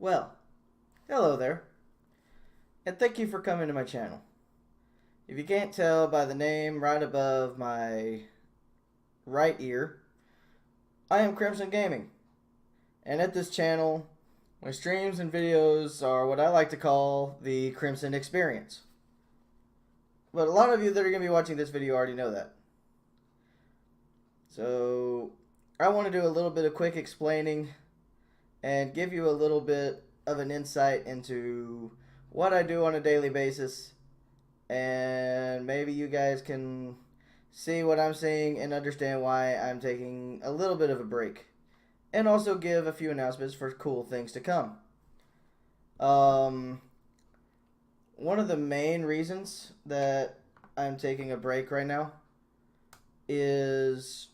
Well, hello there, and thank you for coming to my channel. If you can't tell by the name right above my right ear, I am Crimson Gaming, and at this channel, my streams and videos are what I like to call the Crimson Experience. But a lot of you that are going to be watching this video already know that. So, I want to do a little bit of quick explaining and give you a little bit of an insight into what I do on a daily basis, and maybe you guys can see what I'm seeing and understand why I'm taking a little bit of a break, and also give a few announcements for cool things to come. One of the main reasons that I'm taking a break right now is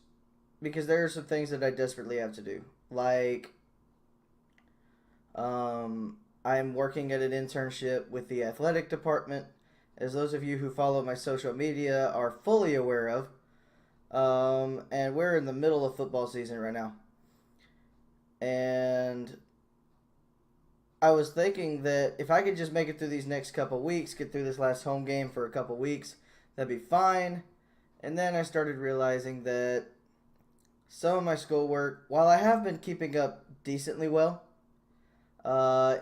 because there are some things that I desperately have to do. Like, I'm working at an internship with the athletic department, as those of you who follow my social media are fully aware of. And we're in the middle of football season right now. And I was thinking that if I could just make it through these next couple weeks, get through this last home game for a couple weeks, that'd be fine. And then I started realizing that some of my schoolwork, while I have been keeping up decently well,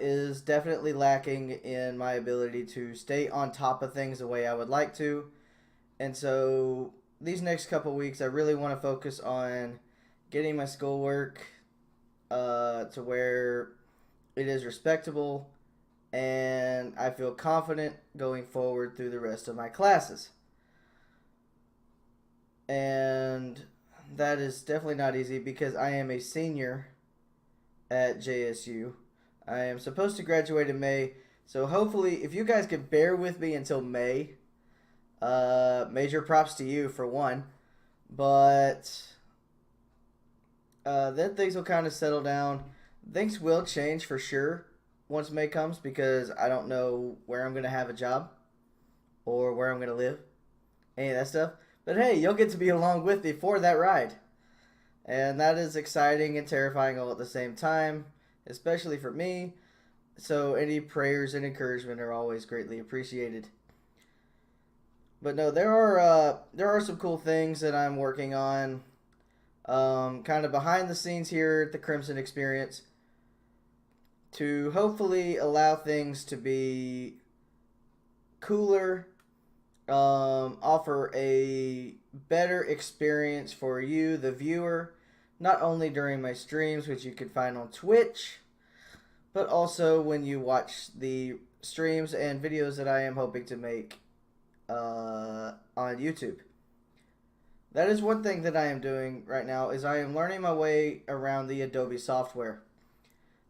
is definitely lacking in my ability to stay on top of things the way I would like to. And so these next couple weeks, I really want to focus on getting my schoolwork to where it is respectable and I feel confident going forward through the rest of my classes. And that is definitely not easy because I am a senior at JSU. I am supposed to graduate in May, so hopefully if you guys can bear with me until May, major props to you for one, but then things will kind of settle down. Things will change for sure once May comes because I don't know where I'm going to have a job or where I'm going to live, any of that stuff. But hey, you'll get to be along with me for that ride. And that is exciting and terrifying all at the same time, especially for me. So any prayers and encouragement are always greatly appreciated. But no, there are some cool things that I'm working on, kind of behind the scenes here at the Crimson Experience, to hopefully allow things to be cooler, offer a better experience for you, the viewer, not only during my streams, which you can find on Twitch, but also when you watch the streams and videos that I am hoping to make on YouTube. That is one thing that I am doing right now, is I am learning my way around the Adobe software.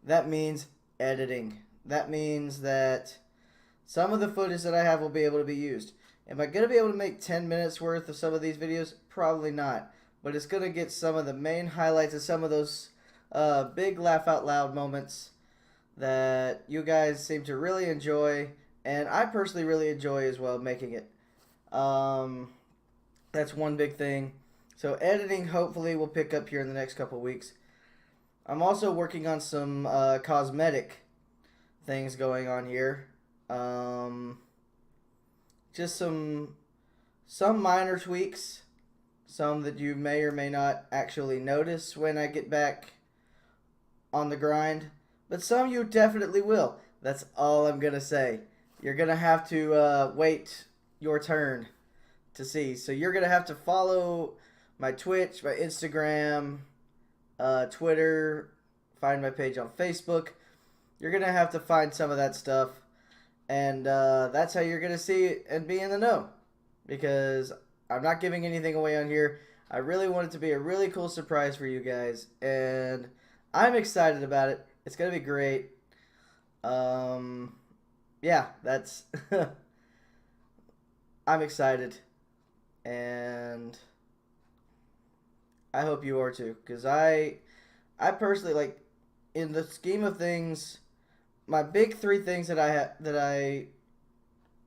That means editing. That means that some of the footage that I have will be able to be used. Am I going to be able to make 10 minutes worth of some of these videos? Probably not. But it's going to get some of the main highlights of some of those big laugh out loud moments that you guys seem to really enjoy. And I personally really enjoy as well making it. That's one big thing. So editing hopefully will pick up here in the next couple weeks. I'm also working on some cosmetic things going on here. Just some minor tweaks, some that you may or may not actually notice when I get back on the grind, but some you definitely will. That's all I'm gonna say. You're gonna have to wait your turn to see. So you're gonna have to follow my Twitch, my Instagram, Twitter, find my page on Facebook. You're gonna have to find some of that stuff. And that's how you're going to see it and be in the know. Because I'm not giving anything away on here. I really want it to be a really cool surprise for you guys. And I'm excited about it. It's going to be great. Yeah, that's... I'm excited. And I hope you are too. Because I personally, like, in the scheme of things... My big three things that I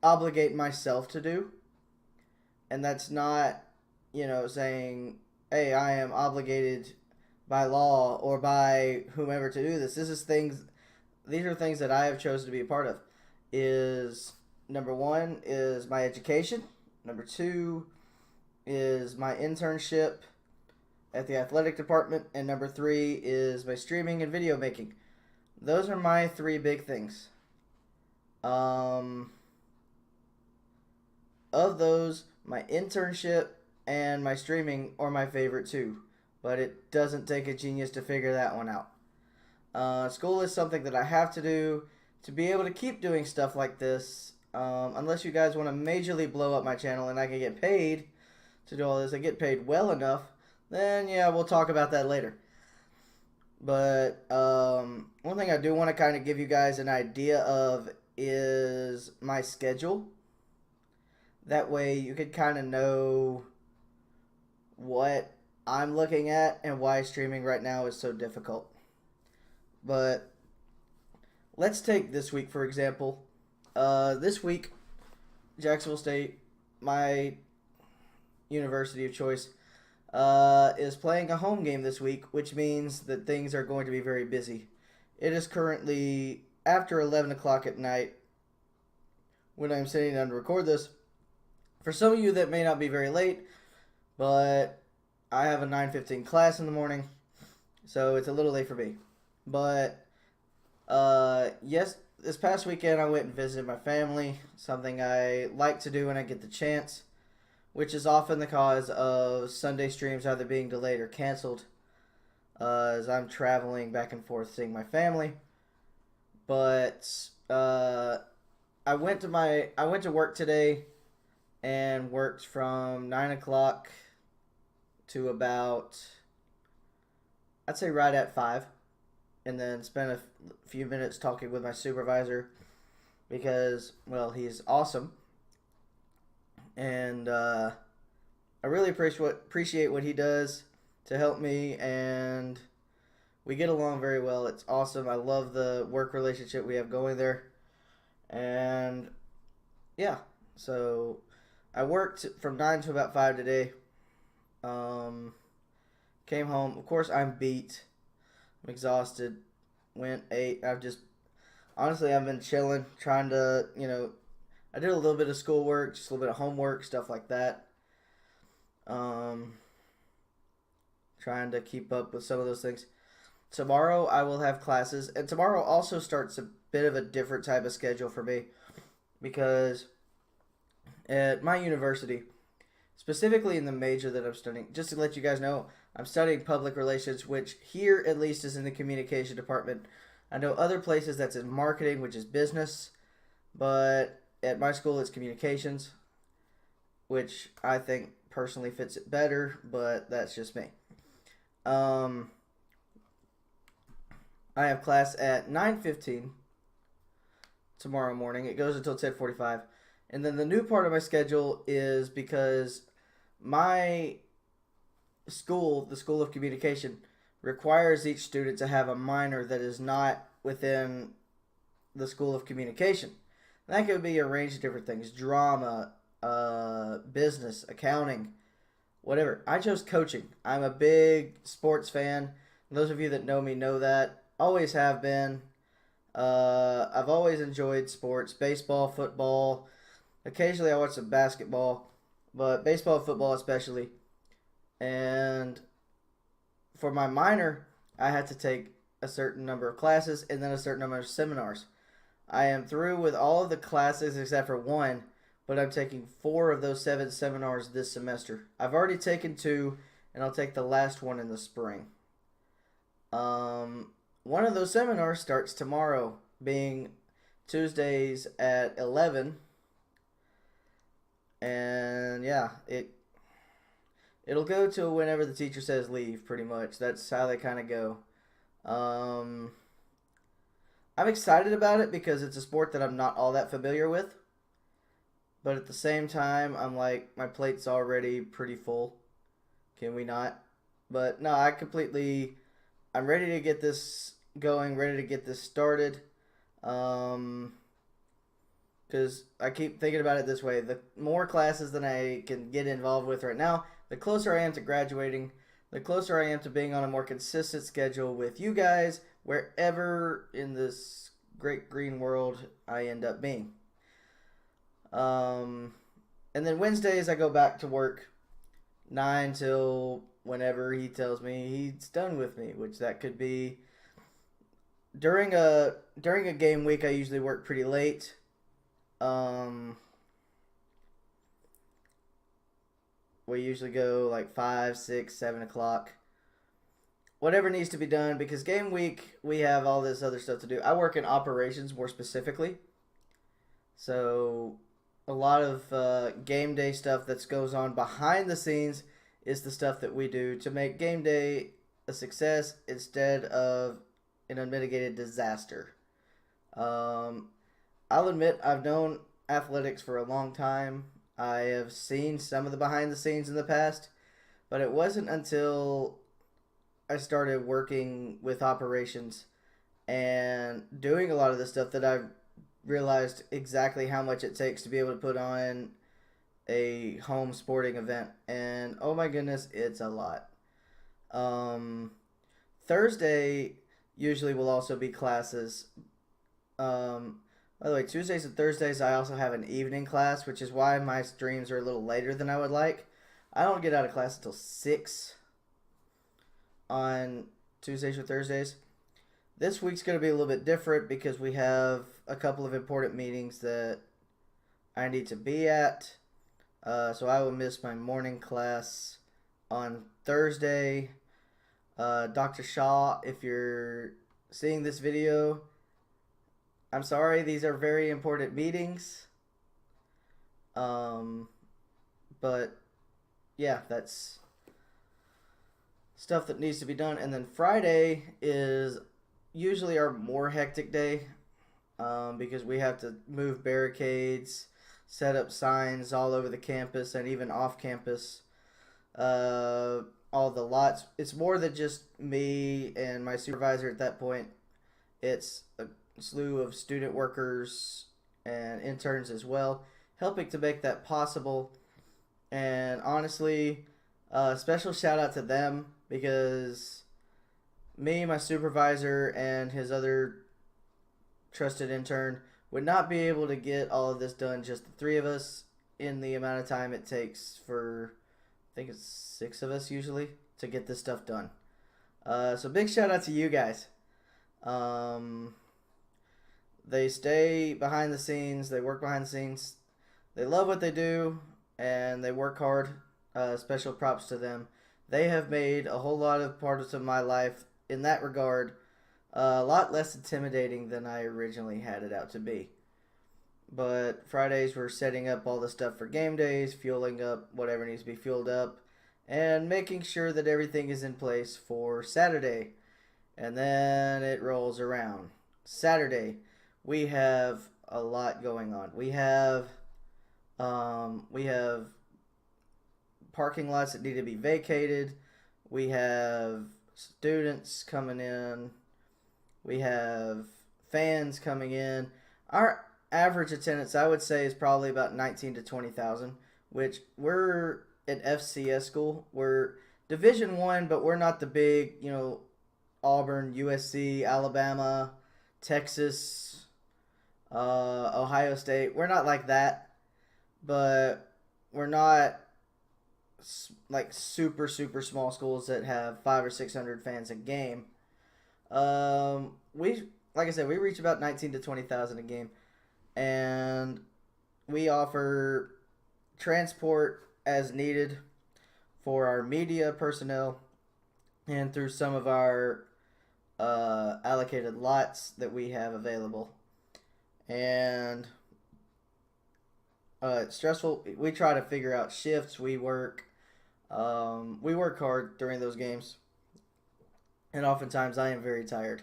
obligate myself to do, and that's not, saying, hey, I am obligated by law or by whomever to do this. This is things these are things that I have chosen to be a part of. Is number one is my education. Number two is my internship at the athletic department, and number three is my streaming and video making. Those are my three big things. Of those, my internship and my streaming are my favorite too, but it doesn't take a genius to figure that one out. School is something that I have to do to be able to keep doing stuff like this. Unless you guys want to majorly blow up my channel and I can get paid to do all this, I get paid well enough, then yeah, we'll talk about that later. But one thing I do want to kind of give you guys an idea of is my schedule. That way you could kind of know what I'm looking at and why streaming right now is so difficult. But let's take this week for example. This week, Jacksonville State, my university of choice, is playing a home game this week, which means that things are going to be very busy. It is currently after 11 o'clock at night when I'm sitting down to record this. For some of you that may not be very late, but I have a 9:15 class in the morning, so it's a little late for me. But yes, this past weekend I went and visited my family, something I like to do when I get the chance, which is often the cause of Sunday streams either being delayed or canceled, as I'm traveling back and forth seeing my family. But I went to work today and worked from 9 o'clock to about, I'd say right at 5, and then spent a few minutes talking with my supervisor because, well, he's awesome. And I really appreciate what he does to help me, and we get along very well. It's awesome. I love the work relationship we have going there. And yeah, so I worked from 9 to about 5 today. Came home. Of course, I'm beat. I'm exhausted. Went, ate. I've been chilling, trying to, I did a little bit of schoolwork, just a little bit of homework, stuff like that. Trying to keep up with some of those things. Tomorrow I will have classes, and tomorrow also starts a bit of a different type of schedule for me because at my university, specifically in the major that I'm studying, just to let you guys know, I'm studying public relations, which here at least is in the communication department. I know other places that's in marketing, which is business, but at my school it's communications, which I think personally fits it better, but that's just me. I have class at 9:15 tomorrow morning. It goes until 10:45. And then the new part of my schedule is because my school, the School of Communication, requires each student to have a minor that is not within the School of Communication. And that could be a range of different things. Drama, business, accounting, whatever. I chose coaching. I'm a big sports fan. Those of you that know me know that. Always have been. I've always enjoyed sports. Baseball, football. Occasionally I watch some basketball. But baseball, football especially. And for my minor, I had to take a certain number of classes and then a certain number of seminars. I am through with all of the classes except for one, but I'm taking 4 of those 7 seminars this semester. I've already taken 2, and I'll take the last one in the spring. One of those seminars starts tomorrow, being Tuesdays at 11. And yeah, it'll go to whenever the teacher says leave, pretty much. That's how they kind of go. I'm excited about it because it's a sport that I'm not all that familiar with. But at the same time, I'm like, my plate's already pretty full. Can we not? But no, I'm ready to get this going, ready to get this started. Because I keep thinking about it this way. The more classes that I can get involved with right now, the closer I am to graduating, the closer I am to being on a more consistent schedule with you guys, wherever in this great green world I end up being. And then Wednesdays I go back to work 9 till whenever he tells me he's done with me, which that could be during a game week. I usually work pretty late. We usually go like 5, 6, 7 o'clock. Whatever needs to be done, because game week we have all this other stuff to do. I work in operations more specifically. So a lot of game day stuff that goes on behind the scenes is the stuff that we do to make game day a success instead of an unmitigated disaster. I'll admit I've known athletics for a long time. I have seen some of the behind the scenes in the past, but it wasn't until I started working with operations and doing a lot of this stuff that I realized exactly how much it takes to be able to put on a home sporting event. And oh my goodness, it's a lot. Thursday usually will also be classes. By the way, Tuesdays and Thursdays I also have an evening class, which is why my streams are a little later than I would like. I don't get out of class until 6 on Tuesdays or Thursdays. This week's going to be a little bit different because we have a couple of important meetings that I need to be at. So I will miss my morning class on Thursday. Dr. Shaw, if you're seeing this video, I'm sorry, these are very important meetings. But yeah, that's stuff that needs to be done. And then Friday is usually our more hectic day, because we have to move barricades, set up signs all over the campus and even off campus. All the lots. It's more than just me and my supervisor at that point. It's a slew of student workers and interns as well, helping to make that possible. And honestly, special shout out to them, because me, my supervisor, and his other trusted intern would not be able to get all of this done, just the 3 of us, in the amount of time it takes for, I think it's 6 of us usually, to get this stuff done. So big shout out to you guys. They stay behind the scenes. They work behind the scenes. They love what they do, and they work hard. Special props to them. They have made a whole lot of parts of my life in that regard a lot less intimidating than I originally had it out to be. But Fridays we're setting up all the stuff for game days, fueling up whatever needs to be fueled up, and making sure that everything is in place for Saturday. And then it rolls around. Saturday, we have a lot going on. We have parking lots that need to be vacated. We have students coming in. We have fans coming in. Our average attendance, I would say, is probably about 19 to 20,000, which we're an FCS school. We're Division 1, but we're not the big, Auburn, USC, Alabama, Texas, Ohio State. We're not like that, but we're not like super small schools that have 500 or 600 fans a game. Like I said, we reach about 19 to 20,000 a game, and we offer transport as needed for our media personnel and through some of our allocated lots that we have available. And it's stressful. We try to figure out shifts. We work hard during those games, and oftentimes I am very tired.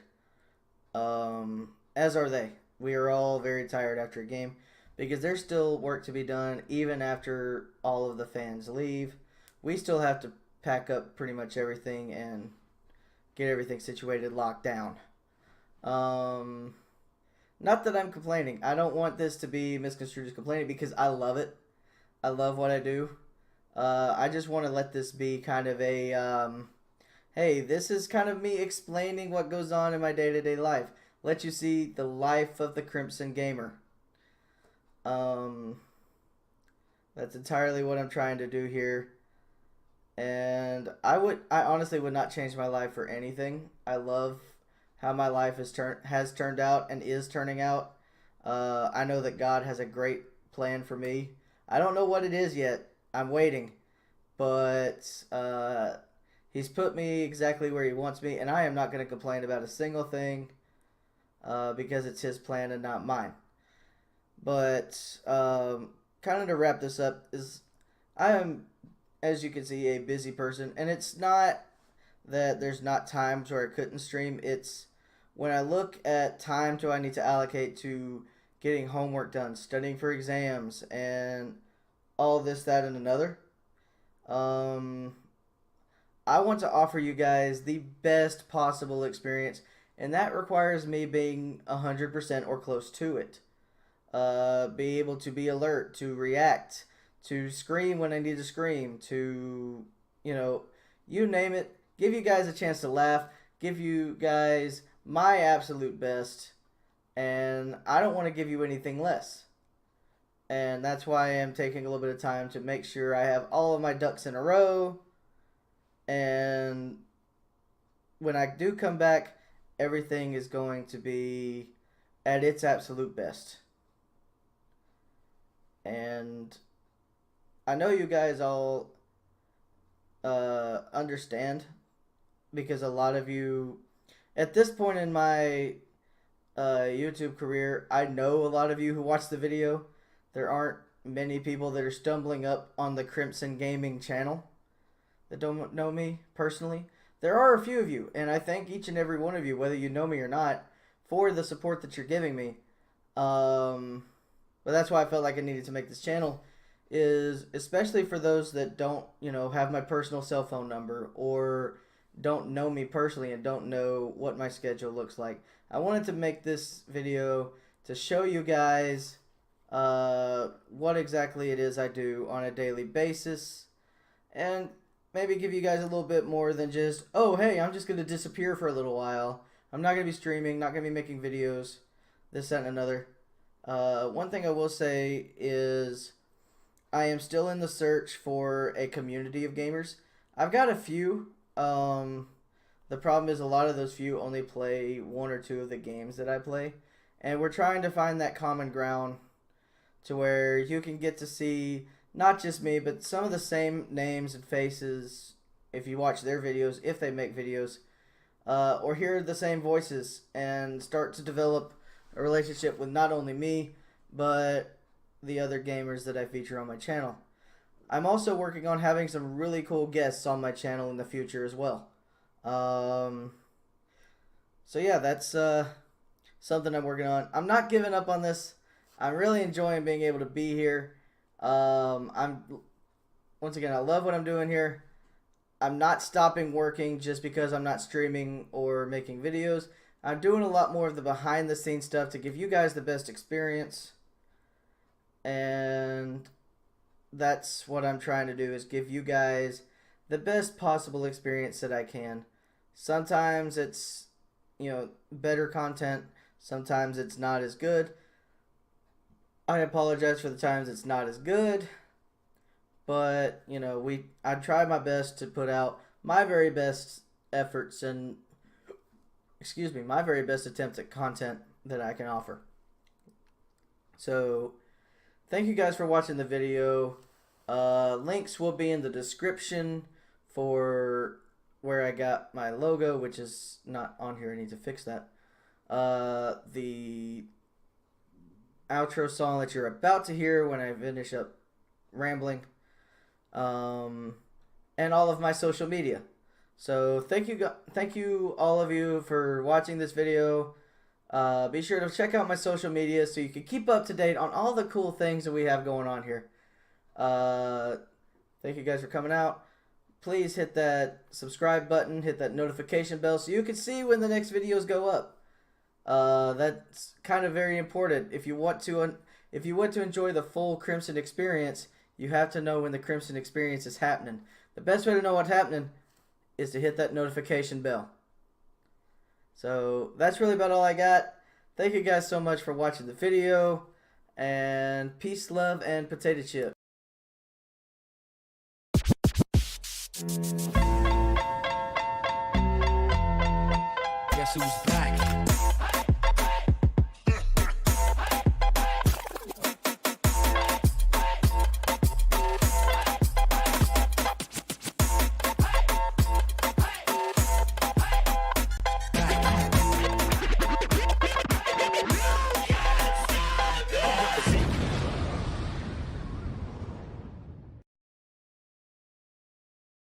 As are they. We are all very tired after a game because there's still work to be done even after all of the fans leave. We still have to pack up pretty much everything and get everything situated, locked down. Not that I'm complaining. I don't want this to be misconstrued as complaining because I love it. I love what I do. I just want to let this be kind of a, hey, this is kind of me explaining what goes on in my day-to-day life. let you see the life of the Crimson Gamer. That's entirely what I'm trying to do here. And I honestly would not change my life for anything. I love how my life has turned out and is turning out. I know that God has a great plan for me. I don't know what it is yet. I'm waiting. But He's put me exactly where He wants me, and I am not going to complain about a single thing because it's His plan and not mine. But kind of to wrap this up, is I am, as you can see, a busy person, and it's not that there's not times where I couldn't stream. It's when I look at time I need to allocate to getting homework done, studying for exams, and all this, that, and another. I want to offer you guys the best possible experience, and that requires me being 100% or close to it. Be able to be alert, to react, to scream when I need to scream, to, you name it, give you guys a chance to laugh, give you guys my absolute best, and I don't want to give you anything less. And that's why I am taking a little bit of time to make sure I have all of my ducks in a row. And when I do come back, everything is going to be at its absolute best. And I know you guys all understand, because a lot of you, at this point in my YouTube career, I know a lot of you who watch the video. There aren't many people that are stumbling up on the Crimson Gaming channel that don't know me personally. There are a few of you, and I thank each and every one of you, whether you know me or not, for the support that you're giving me. But that's why I felt like I needed to make this channel, is especially for those that don't, have my personal cell phone number or don't know me personally and don't know what my schedule looks like. I wanted to make this video to show you guys what exactly it is I do on a daily basis, and maybe give you guys a little bit more than just, oh, hey, I'm just going to disappear for a little while. I'm not going to be streaming, not going to be making videos, this, that, and another. One thing I will say is I am still in the search for a community of gamers. I've got a few. The problem is a lot of those few only play one or two of the games that I play. And we're trying to find that common ground to where you can get to see not just me, but some of the same names and faces if you watch their videos, if they make videos, or hear the same voices and start to develop a relationship with not only me, but the other gamers that I feature on my channel. I'm also working on having some really cool guests on my channel in the future as well. So yeah, that's something I'm working on. I'm not giving up on this. I'm really enjoying being able to be here. Once again, I love what I'm doing here. I'm not stopping working just because I'm not streaming or making videos. I'm doing a lot more of the behind the scenes stuff to give you guys the best experience. And that's what I'm trying to do, is give you guys the best possible experience that I can. Sometimes it's, better content. Sometimes it's not as good. I apologize for the times it's not as good. But, I try my best to put out my very best efforts and, my very best attempts at content that I can offer. So, thank you guys for watching the video. Links will be in the description for where I got my logo, which is not on here. I need to fix that. The outro song that you're about to hear when I finish up rambling. And all of my social media. So thank you all of you for watching this video. Be sure to check out my social media so you can keep up to date on all the cool things that we have going on here. Thank you guys for coming out. Please hit that subscribe button, hit that notification bell so you can see when the next videos go up. That's kind of very important. If you want to enjoy the full Crimson experience, you have to know when the Crimson experience is happening. The best way to know what's happening is to hit that notification bell. So that's really about all I got. Thank you guys so much for watching the video. And peace, love, and potato chip. Guess who's back?